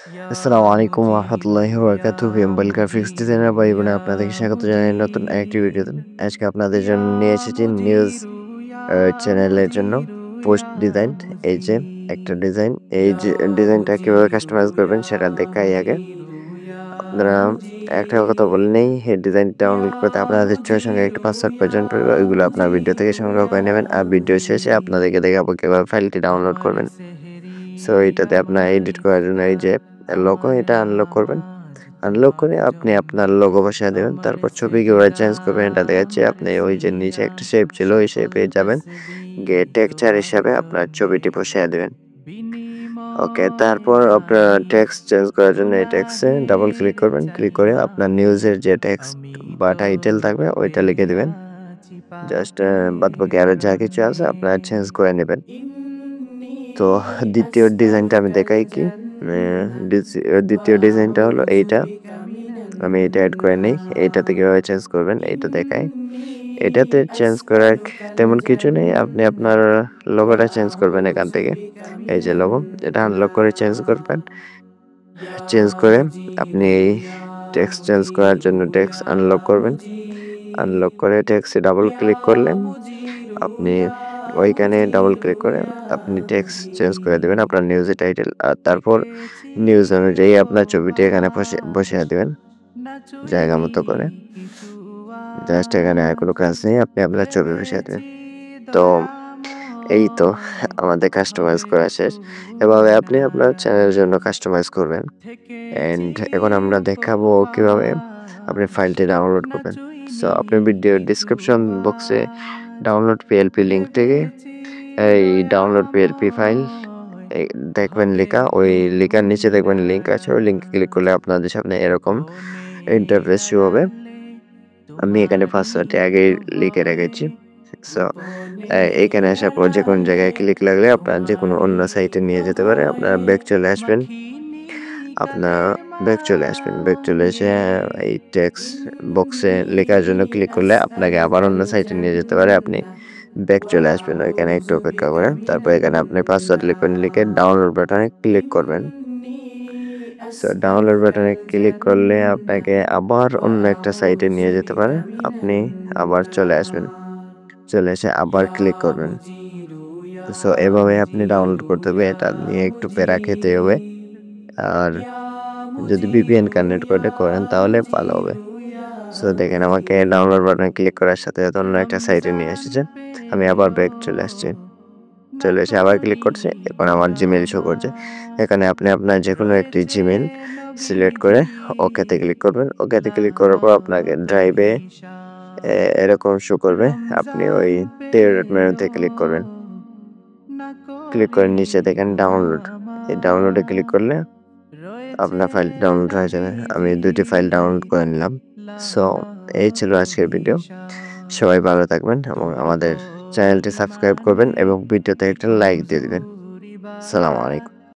আসসালামু আলাইকুম রহমতুল্লাহি ওয়াবারাকাতুহু ভিএমবল গ্রাফিক্স ডিজাইনার ভাই বোনেরা আপনাদেরকে স্বাগত জানাই নতুন আরেকটি ভিডিওতে। আজকে আপনাদের জন্য নিয়ে এসেছি নিউজ চ্যানেলের জন্য পোস্ট ডিজাইন। এই যে একটা ডিজাইন, এই যে ডিজাইনটা কিভাবে কাস্টমাইজ করবেন সেটা দেখাই আগে। আপনারা একটা কথা বলে নেই, এই ডিজাইনটা ডাউনলোড করতে আপনাদের সঙ্গে একটা পাসওয়ার্ড প্রয়োজন পড়বে, ওইগুলো আপনার ভিডিও থেকে সংগ্রহ করে নেবেন। আর ভিডিও শেষে আপনাদেরকে দেখাবো কিভাবে ফাইলটি ডাউনলোড করবেন। সো এটাতে আপনার এডিট করার জন্য এই যে লোগো, এটা আনলক করবেন। আনলক করে আপনি আপনার লোগো বসায় দেবেন। তারপর ছবি কিভাবে চেঞ্জ করবেন এটা দেখাচ্ছি। আপনি ওই যে নিচে একটা শেপ ছিল, ওই শেপে যাবেন, গিয়ে টেক্সচার হিসাবে আপনার ছবিটি বসিয়ে দেবেন। ওকে, তারপর আপনার টেক্সট চেঞ্জ করার জন্য এই টেক্সটে ডাবল ক্লিক করবেন। ক্লিক করে আপনার নিউজের যে টেক্সট বা টাইটেল থাকবে ওইটা লিখে দিবেন। জাস্ট বাদবাকি আরও যা কিছু আছে আপনারা চেঞ্জ করে নেবেন। তো দ্বিতীয় ডিজাইনটা আমি দেখাই কি, দ্বিতীয় ডিজাইনটা হলো এইটা। আমি এটা অ্যাড করে নেই। এইটাতে কিভাবে চেঞ্জ করবেন এইটা দেখাই। এটাতে চেঞ্জ করার তেমন কিছু নেই। আপনি আপনার লোগোটা চেঞ্জ করবেন এখান থেকে। এই যে লোগো, এটা আনলক করে চেঞ্জ করবেন। চেঞ্জ করে আপনি টেক্সট চেঞ্জ করার জন্য টেক্সট আনলক করবেন। আনলক করে টেক্সটে ডাবল ক্লিক করলেন। আপনি ওইখানে ডাবল ক্লিক করে আপনি টেক্সট চেঞ্জ করে দেবেন আপনার নিউজের টাইটেল। আর তারপর নিউজ অনুযায়ী আপনার ছবিটি এখানে বসিয়ে দেবেন জায়গা মতো করে। জাস্ট এখানে আর কোনো কাজ নেই, আপনি আপনার ছবি বসিয়ে দেবেন। তো এই তো আমাদের কাস্টমাইজ করা শেষ। এভাবে আপনি আপনার চ্যানেলের জন্য কাস্টমাইজ করবেন। অ্যান্ড এখন আমরা দেখাবো কিভাবে আপনি ফাইলটি ডাউনলোড করবেন। সো আপনি ভিডিওর ডিসক্রিপশন বক্সে ডাউনলোড পিএলপি লিঙ্ক থেকে এই ডাউনলোড পিএলপি ফাইল দেখবেন লেখা, ওই লেখার নিচে দেখবেন লিঙ্ক আছে, ওই লিঙ্কে ক্লিক করলে আপনাদের সামনে এরকম ইন্টারফেস শো হবে। আমি এখানে পাসওয়ার্ডটি আগেই লিখে রেখেছি। সো এইখানে আসার পর যে কোনো জায়গায় ক্লিক লাগলে আপনার যে কোনো অন্য সাইটে নিয়ে যেতে পারে। আপনারা ব্যাক চলে আসবেন। ব্যাক চলে এসে এই টেক্সট বক্সে লেখার জন্য ক্লিক করলে আপনাকে আবার অন্য সাইটে নিয়ে যেতে পারে। আপনি ব্যাক চলে আসবেন, ওইখানে একটু অপেক্ষা করেন। তারপর এখানে আপনি পাসওয়ার্ড লিখবেন, লিখে ডাউনলোড বাটনে ক্লিক করবেন। সো ডাউনলোড বাটনে ক্লিক করলে আপনাকে আবার অন্য একটা সাইটে নিয়ে যেতে পারে। আপনি আবার চলে আসবেন, চলে এসে আবার ক্লিক করবেন। সো এভাবে আপনি ডাউনলোড করতে হবে। এটা নিয়ে একটু প্যারা খেতে হবে। আর যদি ভিপিএন কানেক্ট করে করেন তাহলে ভালো হবে। সো দেখেন আমাকে ডাউনলোড বাটনে ক্লিক করার সাথে সাথে অন্য একটা সাইটে নিয়ে এসেছে। আমি আবার ব্যাক চলে আসছি, চলে এসে আবার ক্লিক করছি। এখন আমার জিমেইল শো করছে। এখানে আপনি আপনার যে কোনো একটি জিমেইল সিলেক্ট করে ওকেতে ক্লিক করবেন। ওকেতে ক্লিক করার পর আপনাকে ড্রাইভে এরকম শো করবে। আপনি ওই থ্রি ডট মেনুতে ক্লিক করবেন। ক্লিক করে নিচে দেখেন ডাউনলোড, এই ডাউনলোডে ক্লিক করলে আপনার ফাইল ডাউনলোড হয়ে যাবে। আমি 2টি ফাইল ডাউনলোড করে নিলাম। সো এই ছিল আজকের ভিডিও। সবাই ভালো থাকবেন এবং আমাদের চ্যানেলটি সাবস্ক্রাইব করবেন এবং ভিডিওতে একটা লাইক দিয়ে দিবেন। আসসালামু আলাইকুম।